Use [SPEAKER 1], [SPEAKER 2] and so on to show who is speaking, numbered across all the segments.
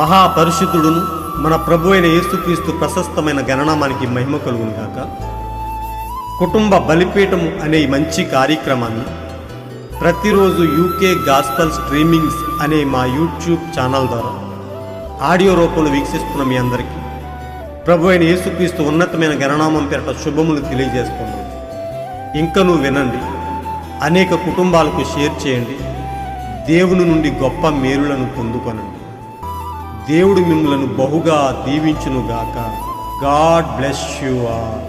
[SPEAKER 1] మహాపరిశుద్ధుడును మన ప్రభు అయిన యేసుక్రీస్తు ప్రశస్తమైన గణనామానికి మహిమ కలుగును గాక. కుటుంబ బలిపీఠము అనే మంచి కార్యక్రమాన్ని ప్రతిరోజు యూకే గాస్పల్ స్ట్రీమింగ్స్ అనే మా యూట్యూబ్ ఛానల్ ద్వారా ఆడియో రూపంలో వీక్షిస్తున్న మీ అందరికీ ప్రభు అయిన యేసుక్రీస్తు ఉన్నతమైన గణనామం పేరట శుభములు తెలియజేస్తున్నాను. ఇంకనూ వినండి, అనేక కుటుంబాలకు షేర్ చేయండి, దేవుని నుండి గొప్ప మేలులను పొందుకొనండి. దేవుడు మిమ్మలను బహుగా దీవించునుగాక. God bless you all.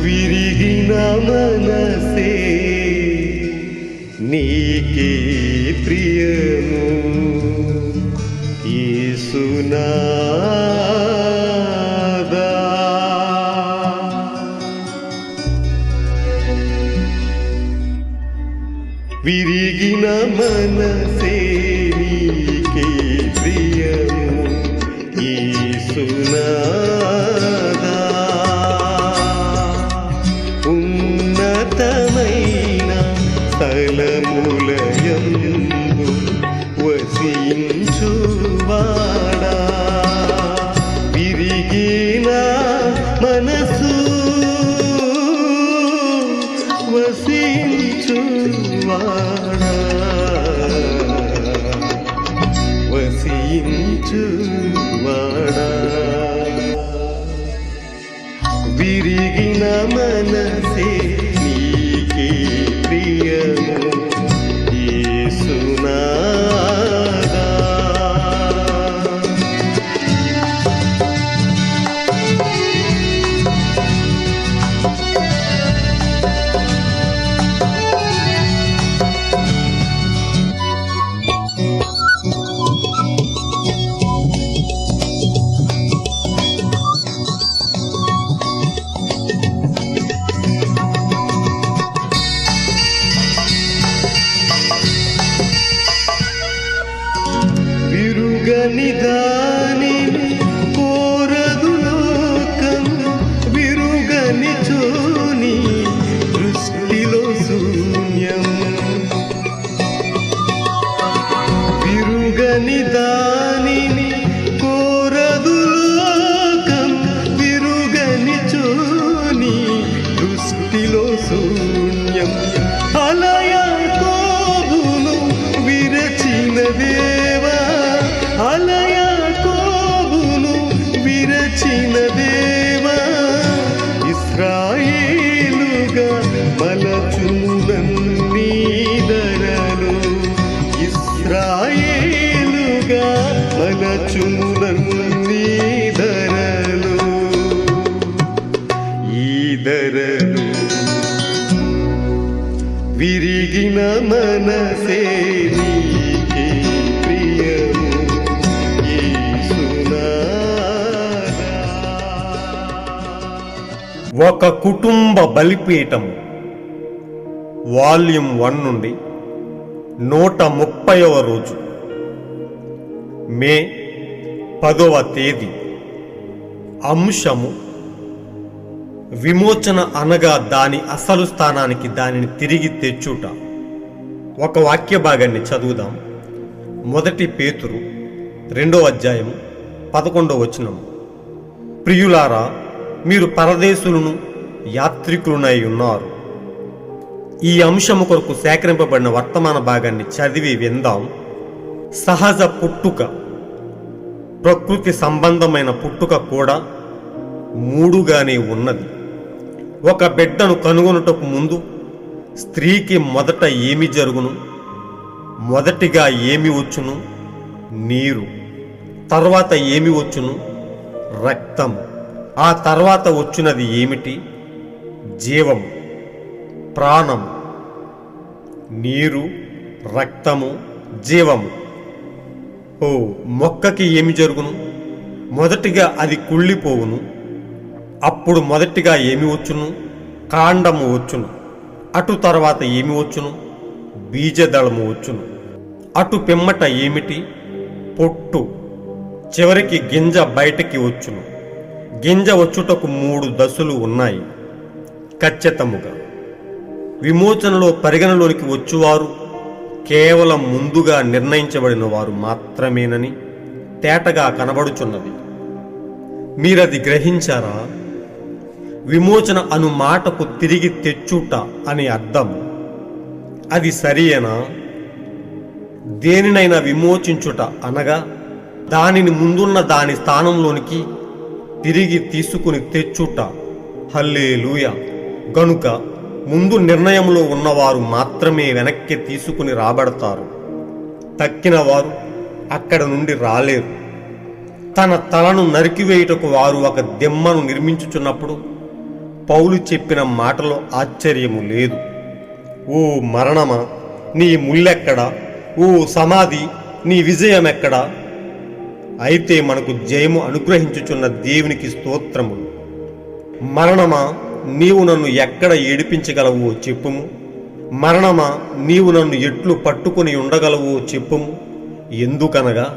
[SPEAKER 1] విరిగిన మనసే నీకే ప్రియము యేసునాదా. విరిగిన మనసే నీకే ప్రియము యేసునాదా. ఉన్నతమైన స్థలములయందు వసించువాడా, విరిగిన మనసు వసించువాడా, వసించువాడా. విరిగిన మనసే నీకే ప్రియము యేసునాదా. విరుగని దానిని కోరదు లోకం, విరుగని చూని దృష్టిలో శూన్యం. విరుగని దానిని కోరదు లోకం, విరుగని చూని దృష్టిలో శూన్యం. అలయాకోబును విరచిన దేవా, అలయాకోబును విరచిన దేవా, ఇశ్రాయేలుగా మలచునన్నీ ధరలు, ఇశ్రాయేలుగా మలచునన్నీ ధరలు. ఈ ధరలు విరిగిన మనసే నీకే ప్రియము యేసునాదా. ఒక కుటుంబ బలిపీఠం వాల్యూమ్ 1 నుండి 130వ రోజు, మే 10వ తేదీ. అంశము విమోచన అనగా దాని అసలు స్థానానికి దానిని తిరిగి తెచ్చుట. ఒక వాక్య భాగాన్ని చదువుదాం. 1 పేతురు 2వ అధ్యాయం 11వ వచనం. ప్రియులారా, మీరు పరదేశులను యాత్రికులనై ఉన్నారు. ఈ అంశము కొరకు సేకరింపబడిన వర్తమాన భాగాన్ని చదివి విందాం. సహజ పుట్టుక, ప్రకృతి సంబంధమైన పుట్టుక కూడా 3గానే ఉన్నది. ఒక బిడ్డను కనుగొనుటకు ముందు స్త్రీకి మొదట ఏమి జరుగును? మొదటిగా ఏమి వచ్చును? నీరు. తర్వాత ఏమి వచ్చును? రక్తము. ఆ తర్వాత వచ్చినది ఏమిటి? జీవము, ప్రాణము. నీరు, రక్తము, జీవము. మొక్కకి ఏమి జరుగును? మొదటిగా అది కుళ్ళిపోవును. అప్పుడు మొదటిగా ఏమి వచ్చును? కాండము వచ్చును. అటు తర్వాత ఏమి వచ్చును? బీజదళము వచ్చును. అటు పిమ్మట ఏమిటి? పొట్టు. చివరికి గింజ బయటికి వచ్చును. గింజ వచ్చుటకు 3 దశలు ఉన్నాయి. ఖచ్చితముగా విమోచనలో పరిగణలోనికి వచ్చువారు కేవలం ముందుగా నిర్ణయించబడిన వారు మాత్రమేనని తేటగా కనబడుచున్నది. మీరది గ్రహించారా? విమోచన అను మాటకు తిరిగి తెచ్చుట అని అర్థం. అది సరియేనా? దేనినైనా విమోచించుట అనగా దానిని ముందున్న దాని స్థానంలోనికి తిరిగి తీసుకుని తెచ్చుట. హల్లెలూయా. గనుక ముందు నిర్ణయంలో ఉన్నవారు మాత్రమే వెనక్కి తీసుకుని రాబడతారు. తక్కిన వారు అక్కడ నుండి రాలేరు. తన తలను నరికివేయుటకు వారు ఒక దిమ్మను నిర్మించుచున్నప్పుడు పౌలు చెప్పిన మాటలో ఆశ్చర్యము లేదు. ఓ మరణమా, నీ ముల్లెక్కడా? ఓ సమాధి, నీ విజయమెక్కడా? అయితే మనకు జయము అనుగ్రహించుచున్న దేవునికి స్తోత్రములు. మరణమా, నీవు నన్ను ఎక్కడ ఏడిపించగలవో చెప్పుము. మరణమా, నీవు నన్ను ఎట్లు పట్టుకుని ఉండగలవో చెప్పుము. ఎందుకనగా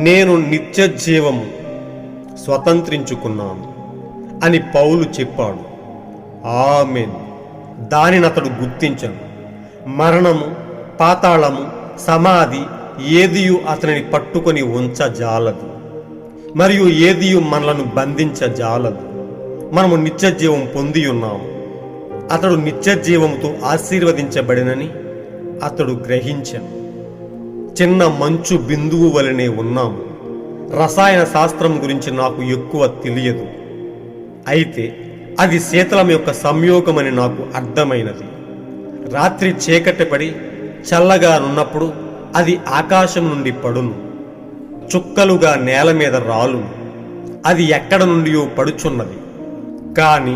[SPEAKER 1] నేను నిత్య జీవము స్వతంత్రించుకున్నాను అని పౌలు చెప్పాడు. ఆమేన్. దానినతడు గుర్తించను. మరణము, పాతాళము, సమాధి ఏదియు అతనిని పట్టుకొని ఉంచజాలదు, మరియు ఏదియు మనలను బంధించజాలదు. మనము నిత్య జీవం పొంది ఉన్నాము. అతడు నిత్య జీవముతో ఆశీర్వదించబడినని అతడు గ్రహించను. చిన్న మంచు బిందువు వలనే ఉన్నాము. రసాయన శాస్త్రం గురించి నాకు ఎక్కువ తెలియదు, అయితే అది శీతలం యొక్క సంయోగమని నాకు అర్థమైనది. రాత్రి చీకటి పడి చల్లగా నున్నప్పుడు అది ఆకాశం నుండి పడును, చుక్కలుగా నేల మీద రాలును. అది ఎక్కడ నుండియో పడుచున్నది. కాని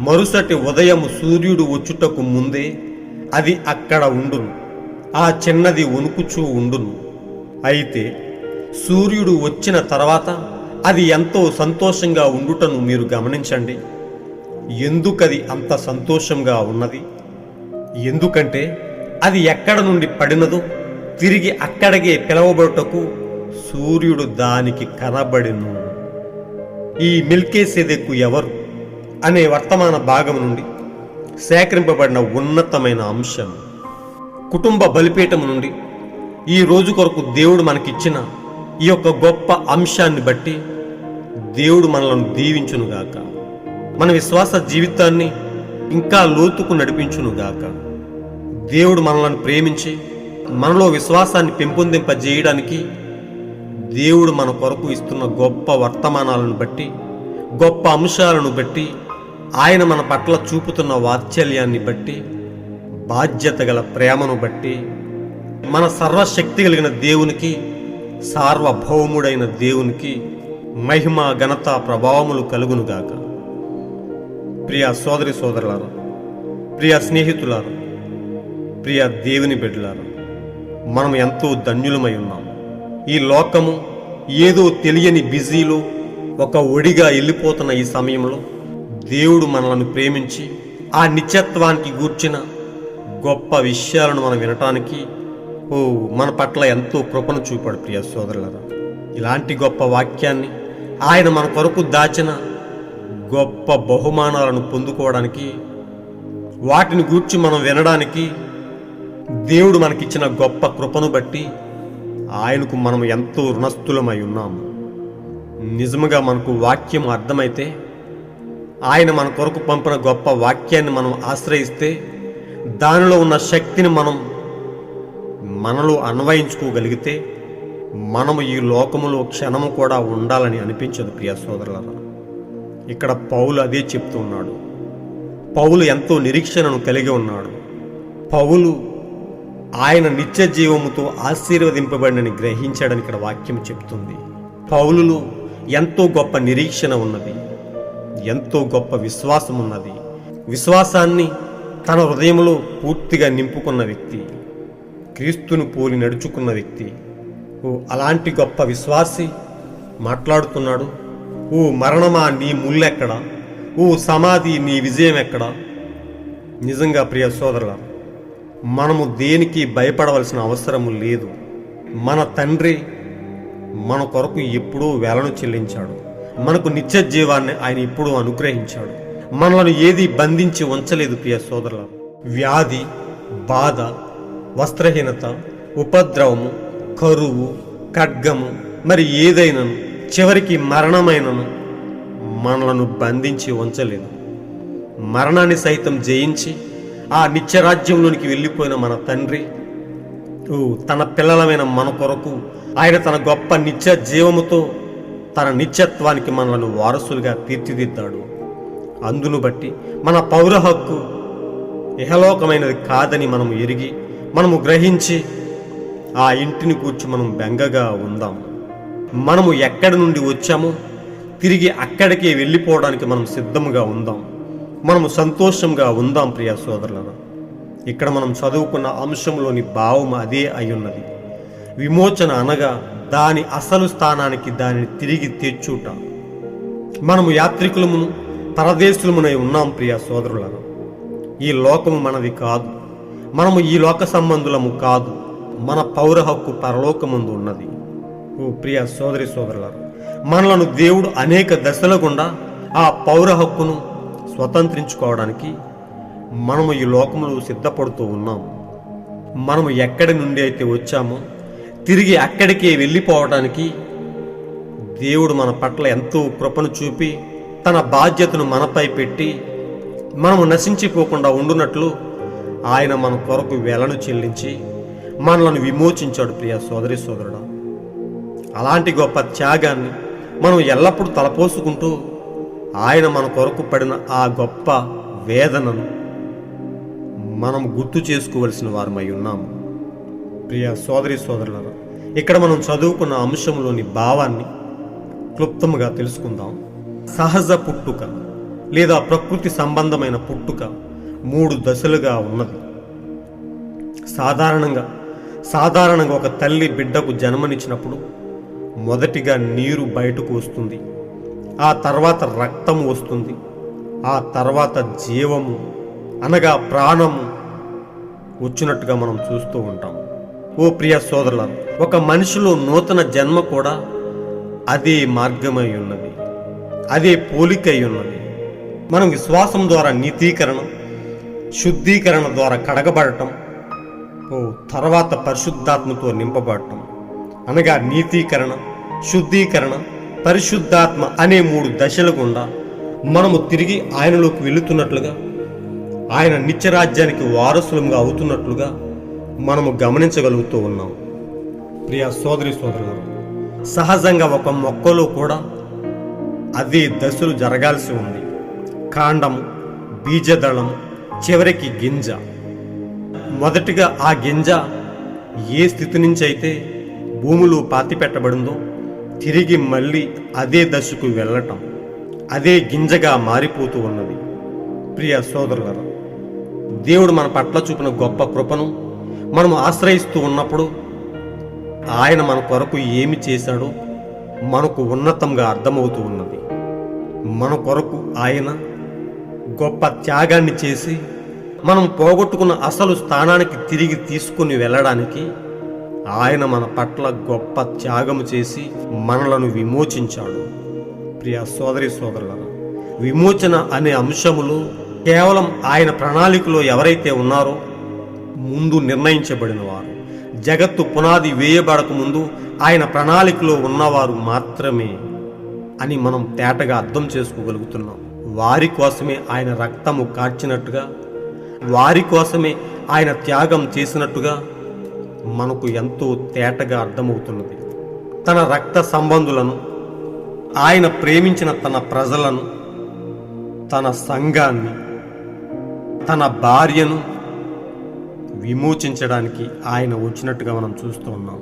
[SPEAKER 1] మరుసటి ఉదయము సూర్యుడు వచ్చుటకు ముందే అది అక్కడ ఉండును. ఆ చిన్నది వణుకుచూ ఉండును. అయితే సూర్యుడు వచ్చిన తర్వాత అది ఎంతో సంతోషంగా ఉండుటను మీరు గమనించండి. ఎందుకది అంత సంతోషంగా ఉన్నది? ఎందుకంటే అది ఎక్కడ నుండి పడినదో తిరిగి అక్కడికే పిలవబడుటకు సూర్యుడు దానికి కనబడిను. ఈ మెల్కీసెదెకు ఎవరు అనే వర్తమాన భాగం నుండి సేకరింపబడిన ఉన్నతమైన అంశం. కుటుంబ బలిపీఠం నుండి ఈ రోజు కొరకు దేవుడు మనకిచ్చిన ఈ యొక్క గొప్ప అంశాన్ని బట్టి దేవుడు మనలను దీవించునుగాక. మన విశ్వాస జీవితాన్ని ఇంకా లోతుకు నడిపించునుగాక. దేవుడు మనలను ప్రేమించి మనలో విశ్వాసాన్ని పెంపొందింపజేయడానికి దేవుడు మన కొరకు ఇస్తున్న గొప్ప వర్తమానాలను బట్టి, గొప్ప అంశాలను బట్టి, ఆయన మన పట్ల చూపుతున్న వాత్సల్యాన్ని బట్టి, బాధ్యత గల ప్రేమను బట్టి మన సర్వశక్తి కలిగిన దేవునికి, సార్వభౌముడైన దేవునికి మహిమ, ఘనత, ప్రభావములు కలుగునుగాక. ప్రియ సోదరి సోదరులారా, ప్రియ స్నేహితులారా, ప్రియ దేవుని బిడ్డలారా, మనం ఎంతో ధన్యులమై ఉన్నాం. ఈ లోకము ఏదో తెలియని బిజీలో ఒక ఒడిగా వెళ్ళిపోతున్న ఈ సమయంలో దేవుడు మనలను ప్రేమించి ఆ నిత్యత్వానికి గూర్చిన గొప్ప విషయాలను మనం వినటానికి మన పట్ల ఎంతో కృపను చూపాడు. ప్రియ సోదరులారా, ఇలాంటి గొప్ప వాక్యాన్ని, ఆయన మన కొరకు దాచిన గొప్ప బహుమానాలను పొందుకోవడానికి, వాటిని గూర్చి మనం వినడానికి దేవుడు మనకిచ్చిన గొప్ప కృపను బట్టి ఆయనకు మనం ఎంతో రుణస్థులమై ఉన్నాము. నిజముగా మనకు వాక్యం అర్థమైతే, ఆయన మన కొరకు పంపిన గొప్ప వాక్యాన్ని మనం ఆశ్రయిస్తే, దానిలో ఉన్న శక్తిని మనలో అన్వయించుకోగలిగితే మనము ఈ లోకములో క్షణము కూడా ఉండాలని అనిపించదు. ప్రియ సోదరులారా, ఇక్కడ పౌలు అదే చెప్తూ ఉన్నాడు. పౌలు ఎంతో నిరీక్షణను కలిగి ఉన్నాడు. పౌలు ఆయన నిత్య జీవముతో ఆశీర్వదింపబడినని గ్రహించాడని ఇక్కడ వాక్యం చెప్తుంది. పౌలులో ఎంతో గొప్ప నిరీక్షణ ఉన్నది, ఎంతో గొప్ప విశ్వాసం ఉన్నది. విశ్వాసాన్ని తన హృదయంలో పూర్తిగా నింపుకున్న వ్యక్తి, క్రీస్తును పోలి నడుచుకున్న వ్యక్తి. అలాంటి గొప్ప విశ్వాసి మాట్లాడుతున్నాడు. ఓ మరణమా, నీ ముల్లెక్కడా? ఓ సమాధి, నీ విజయం ఎక్కడా? నిజంగా ప్రియ సోదరుల, మనము దేనికి భయపడవలసిన అవసరము లేదు. మన తండ్రి మన కొరకు ఎప్పుడూ వేలను చెల్లించాడు. మనకు నిత్య జీవాన్ని ఆయన ఎప్పుడూ అనుగ్రహించాడు. మనలను ఏది బంధించి ఉంచలేదు. ప్రియ సోదరుల, వ్యాధి, బాధ, వస్త్రహీనత, ఉపద్రవము, కరువు, ఖడ్గము, మరి ఏదైనాను, చివరికి మరణమైనను మనలను బంధించి ఉంచలేదు. మరణాన్ని సైతం జయించి ఆ నిత్యరాజ్యంలోనికి వెళ్ళిపోయిన మన తండ్రి తన పిల్లలమైన మన కొరకు ఆయన తన గొప్ప నిత్య జీవముతో తన నిత్యత్వానికి మనలను వారసులుగా తీర్చిదిద్దాడు. అందును బట్టి మన పౌర హక్కు ఇహలోకమైనది కాదని మనము ఎరిగి, మనము గ్రహించి ఆ ఇంటిని కూర్చి మనం బెంగగా ఉందాం. మనము ఎక్కడి నుండి వచ్చామో తిరిగి అక్కడికే వెళ్ళిపోవడానికి మనం సిద్ధంగా ఉందాం. మనము సంతోషంగా ఉందాం. ప్రియ సోదరులను, ఇక్కడ మనం చదువుకున్న అంశంలోని భావం అదే అయ్యున్నది. విమోచన అనగా దాని అసలు స్థానానికి దానిని తిరిగి తెచ్చుట. మనము యాత్రికులమును పరదేశులమునై ఉన్నాం. ప్రియ సోదరులను, ఈ లోకము మనది కాదు, మనము ఈ లోక సంబంధులము కాదు. మన పౌర హక్కు పరలోకముందు ఉన్నది. ఓ ప్రియ సోదరి సోదరులారా, మనలను దేవుడు అనేక దశల గుండా ఆ పౌర హక్కును స్వతంత్రించుకోవడానికి మనము ఈ లోకములో సిద్ధపడుతూ ఉన్నాం. మనము ఎక్కడి నుండి అయితే వచ్చామో తిరిగి అక్కడికే వెళ్ళిపోవడానికి దేవుడు మన పట్ల ఎంతో కృపను చూపి తన బాధ్యతను మనపై పెట్టి మనము నశించిపోకుండా ఉండునట్లు ఆయన మన కొరకు వెలను చెల్లించి మనలను విమోచించాడు. ప్రియ సోదరి సోదరుడా, అలాంటి గొప్ప త్యాగాన్ని మనం ఎల్లప్పుడూ తలపోసుకుంటూ ఆయన మన కొరకు పడిన ఆ గొప్ప వేదనను మనం గుర్తు చేసుకోవలసిన వారమై ఉన్నాము. ప్రియ సోదరి సోదరులారా, ఇక్కడ మనం చదువుకున్న అంశంలోని భావాన్ని క్లుప్తంగా తెలుసుకుందాం. సహజ పుట్టుక లేదా ప్రకృతి సంబంధమైన పుట్టుక 3 దశలుగా ఉన్నది. సాధారణంగా ఒక తల్లి బిడ్డకు జన్మనిచ్చినప్పుడు మొదటిగా నీరు బయటకు వస్తుంది, ఆ తర్వాత రక్తము వస్తుంది, ఆ తర్వాత జీవము అనగా ప్రాణము వచ్చినట్టుగా మనం చూస్తూ ఉంటాం. ఓ ప్రియ సోదరులారా, ఒక మనిషిలో నూతన జన్మ కూడా అదే మార్గమై ఉన్నది, అదే పోలికై ఉన్నది. మనం విశ్వాసం ద్వారా నీతీకరణ, శుద్ధీకరణ ద్వారా కడగబడటం, తర్వాత పరిశుద్ధాత్మతో నింపబడటం అనగా నీతీకరణ, శుద్ధీకరణ, పరిశుద్ధాత్మ అనే 3 దశల గుండా మనము తిరిగి ఆయనలోకి వెళుతున్నట్లుగా, ఆయన నిత్యరాజ్యానికి వారసులంగా అవుతున్నట్లుగా మనము గమనించగలుగుతూ ఉన్నాం. ప్రియ సోదరి సోదరులు, సహజంగా ఒక మొక్కలో కూడా అదే దశలు జరగాల్సి ఉంది. కాండము, బీజదళము, చివరికి గింజ. మొదటిగా ఆ గింజ ఏ స్థితి నుంచి అయితే భూమిలో పాతిపెట్టబడిందో తిరిగి మళ్ళీ అదే దశకు వెళ్ళటం, అదే గింజగా మారిపోతూ ఉన్నది. ప్రియ సోదరులారా, దేవుడు మన పట్ల చూపిన గొప్ప కృపను మనము ఆశ్రయిస్తూ ఉన్నప్పుడు ఆయన మన కొరకు ఏమి చేశాడో మనకు ఉన్నతంగా అర్థమవుతూ ఉన్నది. మన కొరకు ఆయన గొప్ప త్యాగాన్ని చేసి మనం పోగొట్టుకున్న అసలు స్థానానికి తిరిగి తీసుకుని వెళ్ళడానికి ఆయన మన పట్ల గొప్ప త్యాగము చేసి మనలను విమోచించాడు. ప్రియ సోదరి సోదరులారా, విమోచన అనే అంశములో కేవలం ఆయన ప్రణాళికలో ఎవరైతే ఉన్నారో ముందు నిర్ణయించబడిన వారు, జగత్తు పునాది వేయబడక ముందు ఆయన ప్రణాళికలో ఉన్నవారు మాత్రమే అని మనం తేటగా అర్థం చేసుకోగలుగుతున్నాం. వారి కోసమే ఆయన రక్తము కార్చినట్టుగా, వారి కోసమే ఆయన త్యాగం చేసినట్టుగా మనకు ఎంతో తేటగా అర్థమవుతున్నది. తన రక్త సంబంధులను, ఆయన ప్రేమించిన తన ప్రజలను, తన సంఘాన్ని, తన భార్యను విమోచించడానికి ఆయన వచ్చినట్టుగా మనం చూస్తూ ఉన్నాం.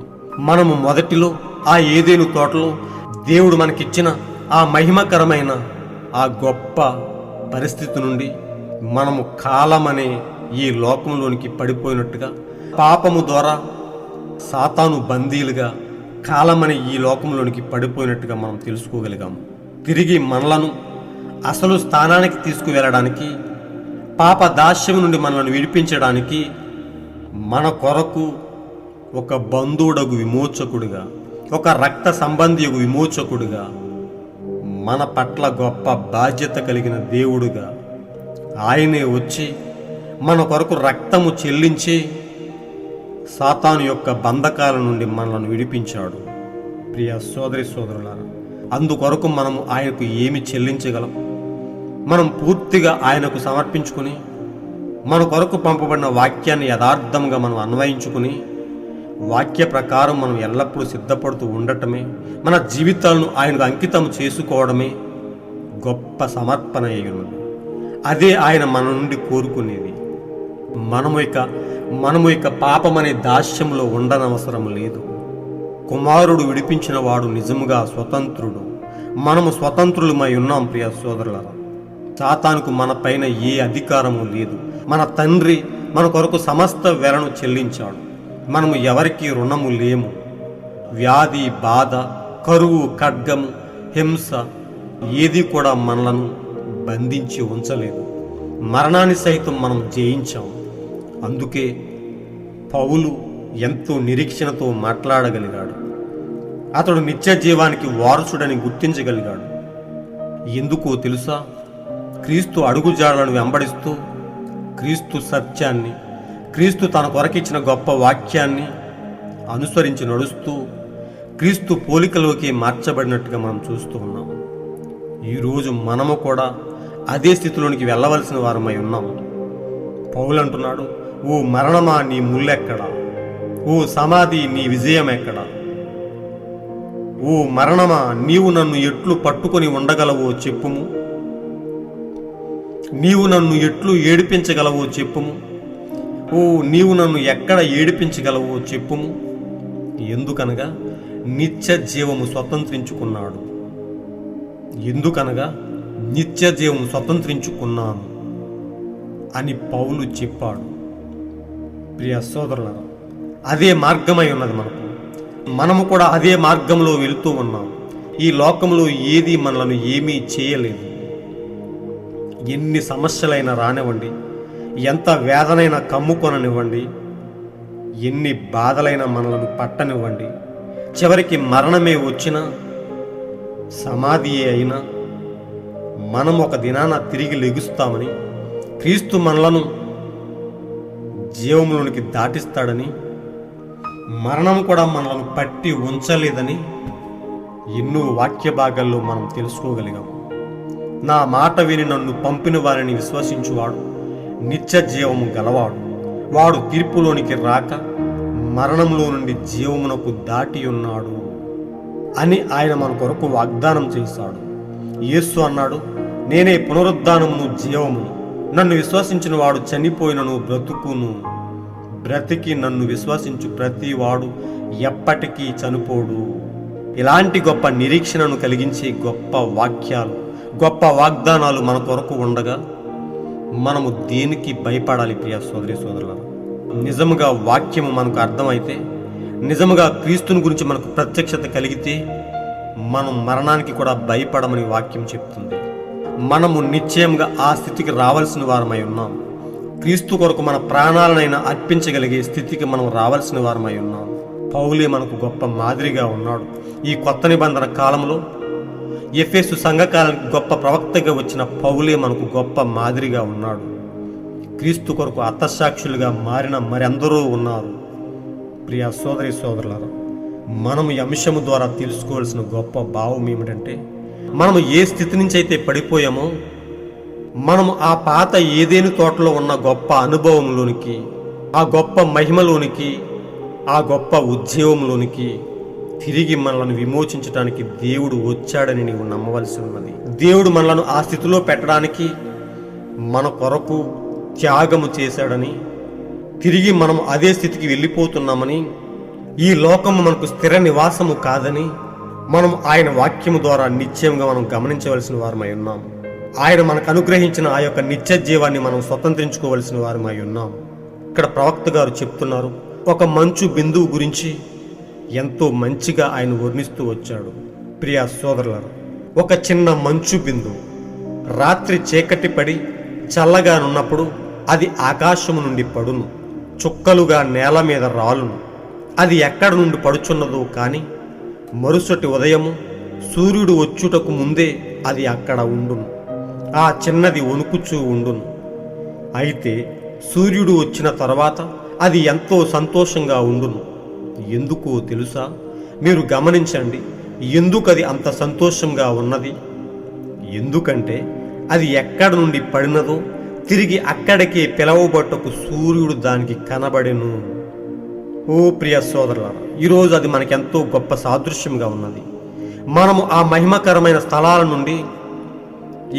[SPEAKER 1] మనము మొదటిలో ఆ ఏదేను తోటలో దేవుడు మనకిచ్చిన ఆ మహిమకరమైన ఆ గొప్ప పరిస్థితి నుండి మనము కాలమనే ఈ లోకంలోనికి పడిపోయినట్టుగా, పాపము ద్వారా సాతాను బందీలుగా కాలమనే ఈ లోకంలోనికి పడిపోయినట్టుగా మనం తెలుసుకోగలిగాము. తిరిగి మనలను అసలు స్థానానికి తీసుకువెళ్ళడానికి, పాప దాస్యం నుండి మనల్ని విడిపించడానికి మన కొరకు ఒక బంధువుడగు విమోచకుడిగా, ఒక రక్త సంబంధియగు విమోచకుడిగా, మన పట్ల గొప్ప బాధ్యత కలిగిన దేవుడుగా ఆయనే వచ్చి మన కొరకు రక్తము చెల్లించి సాతాను యొక్క బంధకాల నుండి మనలను విడిపించాడు. ప్రియ సోదరి సోదరులారా, అందుకొరకు మనము ఆయనకు ఏమి చెల్లించగలం? మనం పూర్తిగా ఆయనకు సమర్పించుకుని మన కొరకు పంపబడిన వాక్యాన్ని యథార్థంగా మనం అన్వయించుకుని వాక్య ప్రకారం మనం ఎల్లప్పుడూ సిద్ధపడుతూ ఉండటమే, మన జీవితాలను ఆయనకు అంకితం చేసుకోవడమే గొప్ప సమర్పణ అయ్యున్నది. అదే ఆయన మన నుండి కోరుకునేది. మనము ఇక పాపమనే దాస్యంలో ఉండనవసరం లేదు. కుమారుడు విడిపించిన వాడు నిజముగా స్వతంత్రుడు. మనము స్వతంత్రులమై ఉన్నాం. ప్రియ సోదరులారా, సాతానుకు మన పైన ఏ అధికారము లేదు. మన తండ్రి మన కొరకు సమస్త వెలను చెల్లించాడు. మనము ఎవరికి రుణము లేము. వ్యాధి, బాధ, కరువు, ఖడ్గము, హింస ఏది కూడా మనలను బంధించి ఉంచలేదు. మరణాన్ని సైతం మనం జయించాం. అందుకే పౌలు ఎంతో నిరీక్షణతో మాట్లాడగలిగాడు. అతడు నిత్య జీవానికి వారసుడని గుర్తించగలిగాడు. ఎందుకో తెలుసా? క్రీస్తు అడుగుజాడలను వెంబడిస్తూ, క్రీస్తు సత్యాన్ని, క్రీస్తు తన కొరకిచ్చిన గొప్ప వాక్యాన్ని అనుసరించి నడుస్తూ క్రీస్తు పోలికలోకి మార్చబడినట్టుగా మనం చూస్తూ ఉన్నాము. ఈరోజు మనము కూడా అదే స్థితిలోనికి వెళ్ళవలసిన వారమై ఉన్నాము. పౌలు అంటున్నాడు, ఓ మరణమా నీ ముల్లెక్కడా? ఓ సమాధి నీ విజయం ఎక్కడా? ఓ మరణమా నీవు నన్ను ఎట్లు పట్టుకొని ఉండగలవో చెప్పుము. నీవు నన్ను ఎట్లు ఏడిపించగలవో చెప్పుము. ఓ నీవు నన్ను ఎక్కడ ఏడిపించగలవో చెప్పుము. ఎందుకనగా నిత్య జీవము స్వతంత్రించుకున్నాడు. ఎందుకనగా నిత్య జీవము స్వతంత్రించుకున్నాను అని పౌలు చెప్పాడు. ప్రియ సోదరులారా, అదే మార్గమై ఉన్నది మనము కూడా అదే మార్గంలో వెళుతూ ఉన్నాం. ఈ లోకంలో ఏది మనలను ఏమీ చేయలేదు. ఎన్ని సమస్యలైనా రానివ్వండి, ఎంత వేదనైనా కమ్ముకొననివ్వండి, ఎన్ని బాధలైనా మనలను పట్టనివ్వండి, చివరికి మరణమే వచ్చినా, సమాధియే అయినా మనం ఒక దినాన తిరిగి లెగుస్తామని, క్రీస్తు మనలను జీవములోనికి దాటిస్తాడని, మరణం కూడా మనలను పట్టి ఉంచలేదని ఎన్నో వాక్య భాగాల్లో మనం తెలుసుకోగలిగాం. నా మాట విని నన్ను పంపిన వారిని విశ్వసించువాడు నిత్య జీవము గలవాడు. వాడు తీర్పులోనికి రాక మరణంలో నుండి జీవమునకు దాటి ఉన్నాడు అని ఆయన మన కొరకు వాగ్దానం చేశాడు. యేసు అన్నాడు, నేనే పునరుద్ధానమును జీవమును. నన్ను విశ్వసించిన వాడు చనిపోయినను బ్రతుకును. బ్రతికి నన్ను విశ్వసించు ప్రతి వాడు ఎప్పటికీ చనిపోడు. ఇలాంటి గొప్ప నిరీక్షణను కలిగించే గొప్ప వాక్యాలు, గొప్ప వాగ్దానాలు మన కొరకు ఉండగా మనము దేనికి భయపడాలి? ప్రియ సోదరి సోదరులారా, నిజముగా వాక్యము మనకు అర్థమైతే, నిజముగా క్రీస్తుని గురించి మనకు ప్రత్యక్షత కలిగితే మనం మరణానికి కూడా భయపడమని వాక్యం చెప్తుంది. మనము నిశ్చయంగా ఆ స్థితికి రావాల్సిన వారమై ఉన్నాం. క్రీస్తు కొరకు మన ప్రాణాలనైనా అర్పించగలిగే స్థితికి మనం రావాల్సిన వారమై ఉన్నాం. పౌలే మనకు గొప్ప మాదిరిగా ఉన్నాడు. ఈ కొత్త నిబంధన కాలంలో ఎఫెసు సంఘకాలానికి గొప్ప ప్రవక్తగా వచ్చిన పౌలే మనకు గొప్ప మాదిరిగా ఉన్నాడు. క్రీస్తు కొరకు అత్తసాక్షులుగా మారిన మరెందరో ఉన్నారు. ప్రియ సోదరి సోదరులారా, మనము ఈ అంశము ద్వారా తెలుసుకోవాల్సిన గొప్ప భావం ఏమిటంటే, మనము ఏ స్థితి నుంచి అయితే పడిపోయామో, మనము ఆ పాత ఏదేను తోటలో ఉన్న గొప్ప అనుభవంలోనికి, ఆ గొప్ప మహిమలోనికి, ఆ గొప్ప ఉద్యోగంలోనికి తిరిగి మనలను విమోచించడానికి దేవుడు వచ్చాడని నీవు నమ్మవలసి ఉన్నది. దేవుడు మనలను ఆ స్థితిలో పెట్టడానికి మన కొరకు త్యాగము చేశాడని, తిరిగి మనం అదే స్థితికి వెళ్ళిపోతున్నామని, ఈ లోకము మనకు స్థిర నివాసము కాదని మనం ఆయన వాక్యము ద్వారా నిశ్చయంగా మనం గమనించవలసిన వారమై ఉన్నాం. ఆయన మనకు అనుగ్రహించిన ఆ యొక్క నిత్య జీవాన్ని మనం స్వతంత్రించుకోవలసిన వారమై ఉన్నాం. ఇక్కడ ప్రవక్త గారు చెప్తున్నారు, ఒక మంచు బిందువు గురించి ఎంతో మంచిగా ఆయన వర్ణిస్తూ వచ్చాడు. ప్రియ సోదరులారా, ఒక చిన్న మంచు బిందువు రాత్రి చీకటి పడి చల్లగానున్నప్పుడు అది ఆకాశము నుండి పడును, చుక్కలుగా నేల మీద రాలును. అది ఎక్కడ నుండి పడుచున్నదో కానీ మరుసటి ఉదయము సూర్యుడు వచ్చుటకు ముందే అది అక్కడ ఉండును. ఆ చిన్నది వణుకుచూ ఉండును. అయితే సూర్యుడు వచ్చిన తర్వాత అది ఎంతో సంతోషంగా ఉండును. ఎందుకో తెలుసా? మీరు గమనించండి, ఎందుకు అది అంత సంతోషంగా ఉన్నది? ఎందుకంటే అది ఎక్కడ నుండి పడినదో తిరిగి అక్కడికే పిలవబట్టకు సూర్యుడు దానికి కనబడెను. ఓ ప్రియ సోదరులారా, ఈరోజు అది మనకెంతో గొప్ప సాదృశ్యంగా ఉన్నది. మనము ఆ మహిమకరమైన స్థలాల నుండి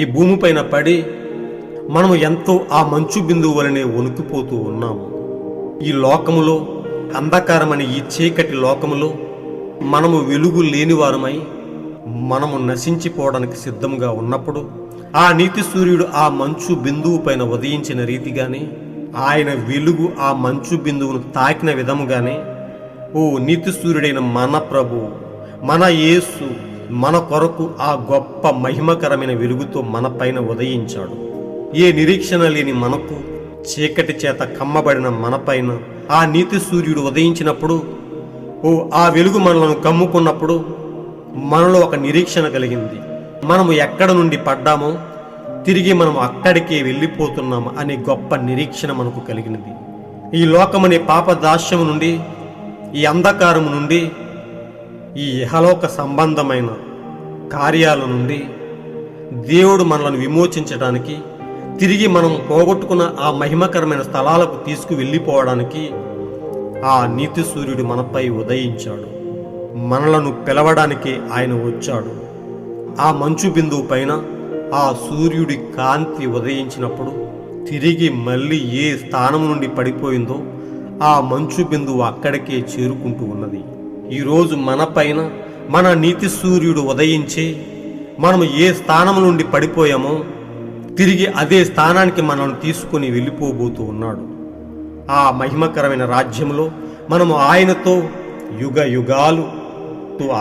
[SPEAKER 1] ఈ భూమిపైన పడి మనము ఎంతో ఆ మంచు బిందువు వలనే వణుకుపోతూ ఉన్నాము. ఈ లోకములో, అంధకారమని ఈ చీకటి లోకములో మనము వెలుగు లేనివారమై మనము నశించిపోవడానికి సిద్ధంగా ఉన్నప్పుడు ఆ నీతి సూర్యుడు ఆ మంచు బిందువు పైన ఉదయించిన రీతిగానే, ఆయన వెలుగు ఆ మంచు బిందువును తాకిన విధముగానే, ఓ నీతి సూర్యుడైన మన ప్రభు, మన యేసు మన కొరకు ఆ గొప్ప మహిమకరమైన వెలుగుతో మన పైన ఉదయించాడు. ఏ నిరీక్షణ లేని మనకు, చీకటి చేత కమ్మబడిన మన పైన ఆ నీతి సూర్యుడు ఉదయించినప్పుడు, ఓ ఆ వెలుగు మనలను కమ్ముకున్నప్పుడు మనలో ఒక నిరీక్షణ కలిగింది. మనము ఎక్కడ నుండి పడ్డామో తిరిగి మనము అక్కడికే వెళ్ళిపోతున్నాము అనే గొప్ప నిరీక్షణ మనకు కలిగినది. ఈ లోకమనే పాపదాస్యము నుండి, ఈ అంధకారము నుండి, ఈ ఇహలోక సంబంధమైన కార్యాల నుండి దేవుడు మనలను విమోచించడానికి, తిరిగి మనం పోగొట్టుకున్న ఆ మహిమకరమైన స్థలాలకు తీసుకువెళ్ళిపోవడానికి ఆ నీతి సూర్యుడు మనపై ఉదయించాడు. మనలను పిలవడానికి ఆయన వచ్చాడు. ఆ మంచు బిందువు పైన ఆ సూర్యుడి కాంతి ఉదయించినప్పుడు తిరిగి మళ్ళీ ఏ స్థానం నుండి పడిపోయిందో ఆ మంచు బిందువు అక్కడికే చేరుకుంటూ ఉన్నది. ఈరోజు మన పైన మన నీతి సూర్యుడు ఉదయించి మనము ఏ స్థానం నుండి పడిపోయామో తిరిగి అదే స్థానానికి మనల్ని తీసుకుని వెళ్ళిపోబోతూ ఉన్నాడు. ఆ మహిమకరమైన రాజ్యంలో మనము ఆయనతో యుగ యుగాలు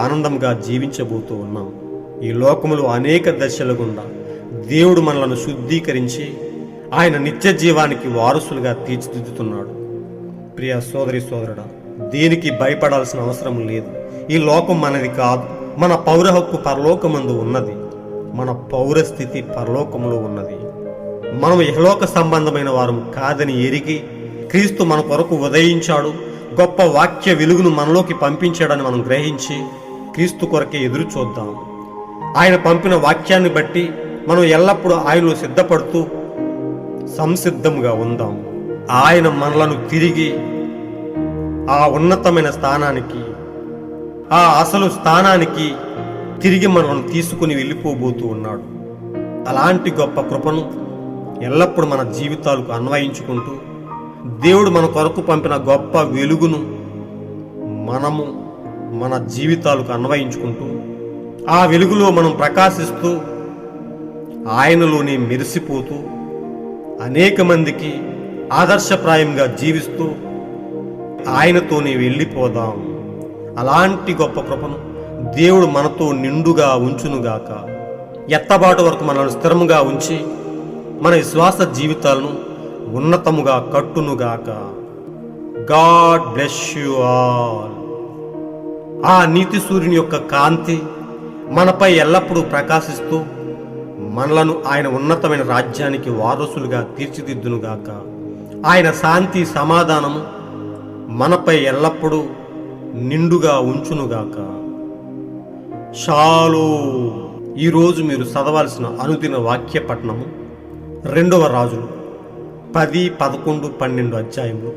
[SPEAKER 1] ఆనందంగా జీవించబోతూ ఉన్నాం. ఈ లోకములో అనేక దశల గుండా దేవుడు మనలను శుద్ధీకరించి ఆయన నిత్య జీవానికి వారసులుగా తీర్చిదిద్దుతున్నాడు. ప్రియ సోదరి సోదరుడా, దేనికి భయపడాల్సిన అవసరం లేదు. ఈ లోకం మనది కాదు. మన పౌర హక్కు పరలోకమందు ఉన్నది. మన పౌరస్థితి పరలోకములో ఉన్నది. మనం ఇహలోక సంబంధమైన వారు కాదని ఎరిగి క్రీస్తు మన కొరకు ఉదయించాడు, గొప్ప వాక్య వెలుగును మనలోకి పంపించాడని మనం గ్రహించి క్రీస్తు కొరకే ఎదురు చూద్దాం. ఆయన పంపిన వాక్యాన్ని బట్టి మనం ఎల్లప్పుడూ ఆయనలో సిద్ధపడుతూ సంసిద్ధంగా ఉందాం. ఆయన మనలను తిరిగి ఆ ఉన్నతమైన స్థానానికి, ఆ అసలు స్థానానికి తిరిగి మనల్ని తీసుకుని వెళ్ళిపోబోతూ ఉన్నాడు. అలాంటి గొప్ప కృపను ఎల్లప్పుడూ మన జీవితాలకు అన్వయించుకుంటూ దేవుడు మన కొరకు పంపిన గొప్ప వెలుగును మనము మన జీవితాలకు అన్వయించుకుంటూ ఆ వెలుగులో మనం ప్రకాశిస్తూ ఆయనలోనే మెరిసిపోతూ అనేక మందికి ఆదర్శప్రాయంగా జీవిస్తూ ఆయనతోనే వెళ్ళిపోదాం. అలాంటి గొప్ప కృపను దేవుడు మనతో నిండుగా ఉంచునుగాక. ఎత్తబాటు వరకు మనల్ని స్థిరముగా ఉంచి మన విశ్వాస జీవితాలను ఉన్నతముగా కట్టునుగాక. God bless you all. ఆ నీతి సూర్యుని యొక్క కాంతి మనపై ఎల్లప్పుడూ ప్రకాశిస్తూ మనలను ఆయన ఉన్నతమైన రాజ్యానికి వారసులుగా తీర్చిదిద్దునుగాక. ఆయన శాంతి సమాధానము మనపై ఎల్లప్పుడూ నిండుగా ఉంచునుగాక. షాలోమ్. ఈరోజు మీరు చదవాల్సిన అనుదిన వాక్య పఠనము 2వ రాజులు 10, 11, 12 అధ్యాయములు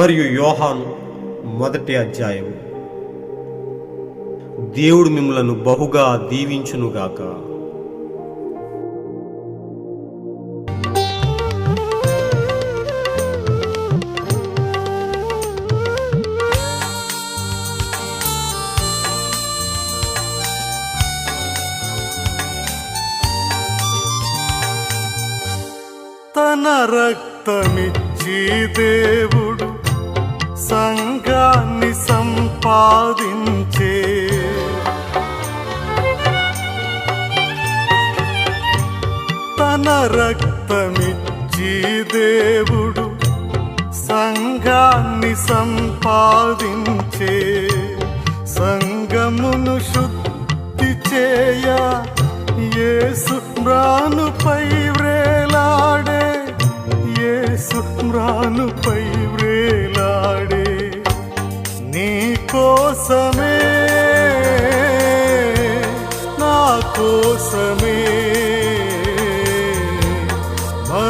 [SPEAKER 1] మరియు యోహాను 1వ అధ్యాయము. దేవుడు మిమ్మలను బహుగా దీవించునుగాక.
[SPEAKER 2] తన రక్తమిచ్చి దేవుడు సంఘాన్ని సంపాదించే, తన రక్తమిచ్చి దేవుడు సంఘాన్ని సంపాదించే, సంఘమును శుద్ధి చేయ యేసు మ్రానుపై వ్రేలాడే, యేసు మ్రానుపై వ్రేలాడే.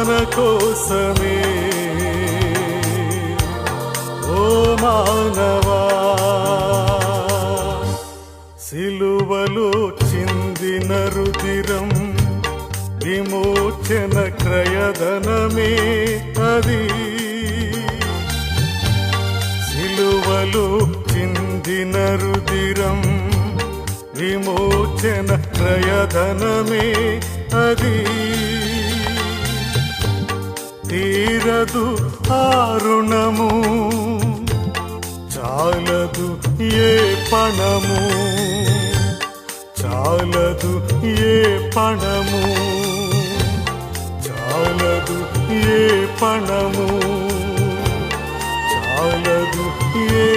[SPEAKER 2] మన కోసమే ఓ మానవా సిలువలో చిందిన రుధిరం విమోచన క్రయధనమే అది సిలువలో చిందిన రుధిరం విమోచన క్రయధనమే అది తీరదు ఆ రుణము చాలదు ఏ పణము చాలదు ఏ పణము చాలదు ఏ పణము చాలదు ఏ